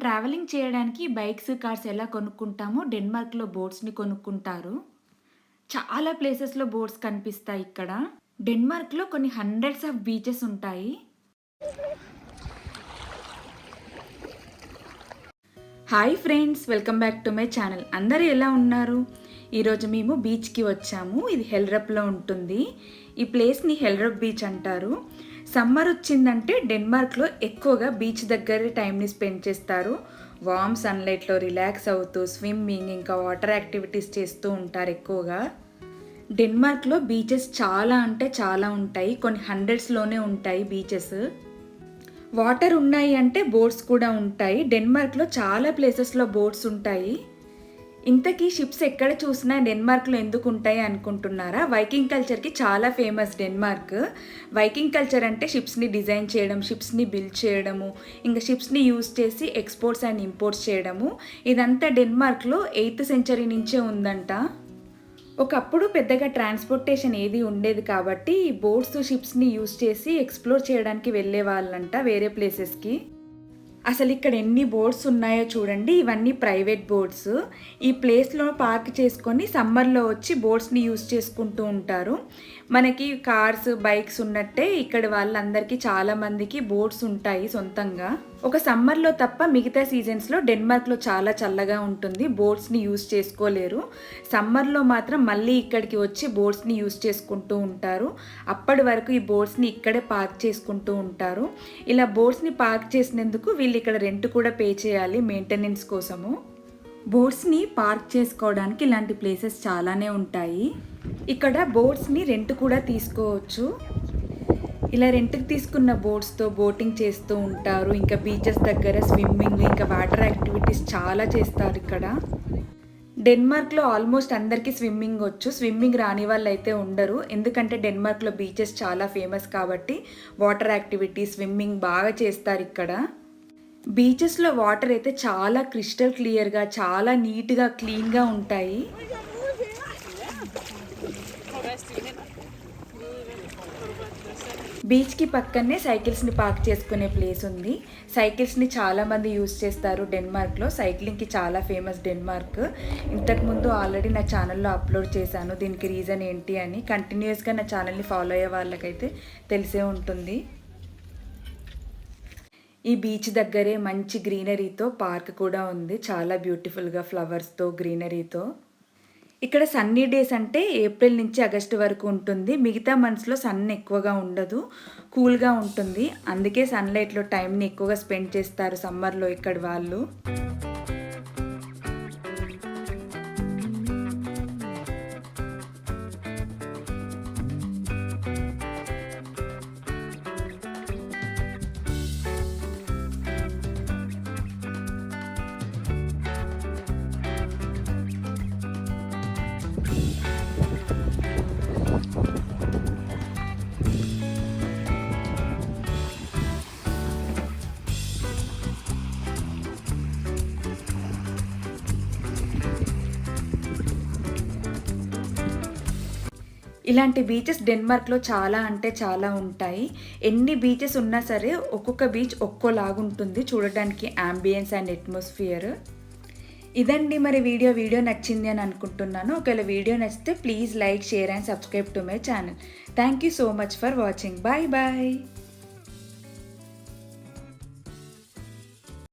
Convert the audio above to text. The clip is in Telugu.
ట్రావెలింగ్ చేయడానికి బైక్స్, కార్స్ ఎలా కొనుక్కుంటామో డెన్మార్క్‌లో బోట్స్‌ని కొనుక్కుంటారు. చాలా ప్లేసెస్‌లో బోట్స్ కనిపిస్తాయి ఇక్కడ. డెన్మార్క్‌లో కొన్ని హండ్రెడ్స్ ఆఫ్ బీచెస్ ఉంటాయి. Hi friends! Welcome back to my channel. అందరూ ఎలా ఉన్నారు? ఈరోజు మేము బీచ్‌కి వచ్చాము. ఇది హెల్రప్‌లో ఉంటుంది. ఈ ప్లేస్‌ని హెల్రప్ బీచ్ అంటారు. సమ్మర్ వచ్చిందంటే డెన్మార్క్‌లో ఎక్కువగా బీచ్ దగ్గరే టైంని స్పెండ్ చేస్తారు. వార్మ్ సన్లైట్‌లో రిలాక్స్ అవుతూ స్విమ్మింగ్ ఇంకా వాటర్ యాక్టివిటీస్ చేస్తూ ఉంటారు ఎక్కువగా. డెన్మార్క్‌లో బీచెస్ చాలా అంటే చాలా ఉంటాయి. కొన్ని హండ్రెడ్స్‌లోనే ఉంటాయి బీచెస్. వాటర్ ఉన్నాయి అంటే బోట్స్ కూడా ఉంటాయి. డెన్మార్క్‌లో చాలా ప్లేసెస్‌లో బోట్స్ ఉంటాయి. ఇంతకీ షిప్స్ ఎక్కడ చూసినా డెన్మార్క్‌లో ఎందుకు ఉంటాయి అనుకుంటున్నారా? వైకింగ్ కల్చర్‌కి చాలా ఫేమస్ డెన్మార్క్. వైకింగ్ కల్చర్ అంటే షిప్స్‌ని డిజైన్ చేయడం, షిప్స్‌ని బిల్డ్ చేయడము, ఇంకా షిప్స్‌ని యూజ్ చేసి ఎక్స్‌పోర్ట్స్ అండ్ ఇంపోర్ట్స్ చేయడము. ఇదంతా డెన్మార్క్‌లో 8th సెంచరీ నుంచే ఉందంట. ఒకప్పుడు పెద్దగా ట్రాన్స్‌పోర్టేషన్ ఏది ఉండేది కాబట్టి ఈ బోట్స్, షిప్స్‌ని యూజ్ చేసి ఎక్స్‌ప్లోర్ చేయడానికి వెళ్ళేవాళ్ళంట వేరే ప్లేసెస్‌కి. అసలు ఇక్కడ ఎన్ని బోట్స్ ఉన్నాయో చూడండి. ఇవన్నీ ప్రైవేట్ బోట్స్. ఈ ప్లేస్‌లో పార్క్ చేసుకొని సమ్మర్‌లో వచ్చి బోట్స్‌ని యూజ్ చేసుకుంటూ ఉంటారు. మనకి కార్స్, బైక్స్ ఉన్నట్టే ఇక్కడ వాళ్ళందరికీ చాలా మందికి బోట్స్ ఉంటాయి సొంతంగా. ఒక సమ్మర్‌లో తప్ప మిగతా సీజన్స్‌లో డెన్మార్క్‌లో చాలా చల్లగా ఉంటుంది. బోట్స్‌ని యూజ్ చేసుకోలేరు. సమ్మర్‌లో మాత్రం మళ్ళీ ఇక్కడికి వచ్చి బోట్స్‌ని యూజ్ చేసుకుంటూ ఉంటారు. అప్పటి వరకు ఈ బోట్స్‌ని ఇక్కడే పార్క్ చేసుకుంటూ ఉంటారు. ఇలా బోట్స్‌ని పార్క్ చేసినందుకు వీళ్ళు ఇక్కడ రెంట్ కూడా పే చేయాలి మెయింటెనెన్స్ కోసము. బోట్స్‌ని పార్క్ చేసుకోవడానికి ఇలాంటి ప్లేసెస్ చాలానే ఉంటాయి. ఇక్కడ బోట్స్‌ని రెంట్ కూడా తీసుకోవచ్చు. ఇలా రెంట్‌కి తీసుకున్న బోట్స్‌తో బోటింగ్ చేస్తూ ఉంటారు. ఇంకా బీచెస్ దగ్గర స్విమ్మింగ్, ఇంకా వాటర్ యాక్టివిటీస్ చాలా చేస్తారు ఇక్కడ. డెన్మార్క్‌లో ఆల్మోస్ట్ అందరికీ స్విమ్మింగ్ వచ్చు. స్విమ్మింగ్ రాని వాళ్ళైతే ఉండరు. ఎందుకంటే డెన్మార్క్‌లో బీచెస్ చాలా ఫేమస్ కాబట్టి వాటర్ యాక్టివిటీస్, స్విమ్మింగ్ బాగా చేస్తారు ఇక్కడ. బీచెస్‌లో వాటర్ అయితే చాలా క్రిస్టల్ క్లియర్‌గా, చాలా నీట్‌గా, క్లీన్‌గా ఉంటాయి. బీచ్‌కి పక్కనే సైకిల్స్‌ని పార్క్ చేసుకునే ప్లేస్ ఉంది. సైకిల్స్‌ని చాలామంది యూజ్ చేస్తారు డెన్మార్క్‌లో. సైక్లింగ్‌కి చాలా ఫేమస్ డెన్మార్క్. ఇంతకుముందు ఆల్రెడీ నా ఛానల్‌లో అప్లోడ్ చేశాను. దీనికి రీజన్ ఏంటి అని. కంటిన్యూయస్‌గా నా ఛానల్‌ని ఫాలో అయ్యే వాళ్ళకైతే తెలిసే ఉంటుంది. ఈ బీచ్ దగ్గరే మంచి గ్రీనరీతో పార్క్ కూడా ఉంది. చాలా బ్యూటిఫుల్‌గా ఫ్లవర్స్‌తో, గ్రీనరీతో. ఇక్కడ సన్నీ డేస్ అంటే ఏప్రిల్ నుంచి ఆగస్టు వరకు ఉంటుంది. మిగతా మంత్స్‌లో సన్ ఎక్కువగా ఉండదు. కూల్‌గా ఉంటుంది. అందుకే సన్‌లైట్‌లో టైంని ఎక్కువగా స్పెండ్ చేస్తారు సమ్మర్‌లో ఇక్కడి వాళ్ళు. ఇలాంటి బీచెస్ డెన్మార్క్‌లో చాలా అంటే చాలా ఉంటాయి. ఎన్ని బీచెస్ ఉన్నా సరే ఒక్కొక్క బీచ్ ఒక్కోలాగుంటుంది చూడటానికి యాంబియన్స్ అండ్ అట్మాస్ఫియర్. ఇదండి మరి వీడియో నచ్చింది అని అనుకుంటున్నాను. ఒకవేళ వీడియో నచ్చితే please like, share and subscribe to my channel. Thank you so much for watching. Bye bye.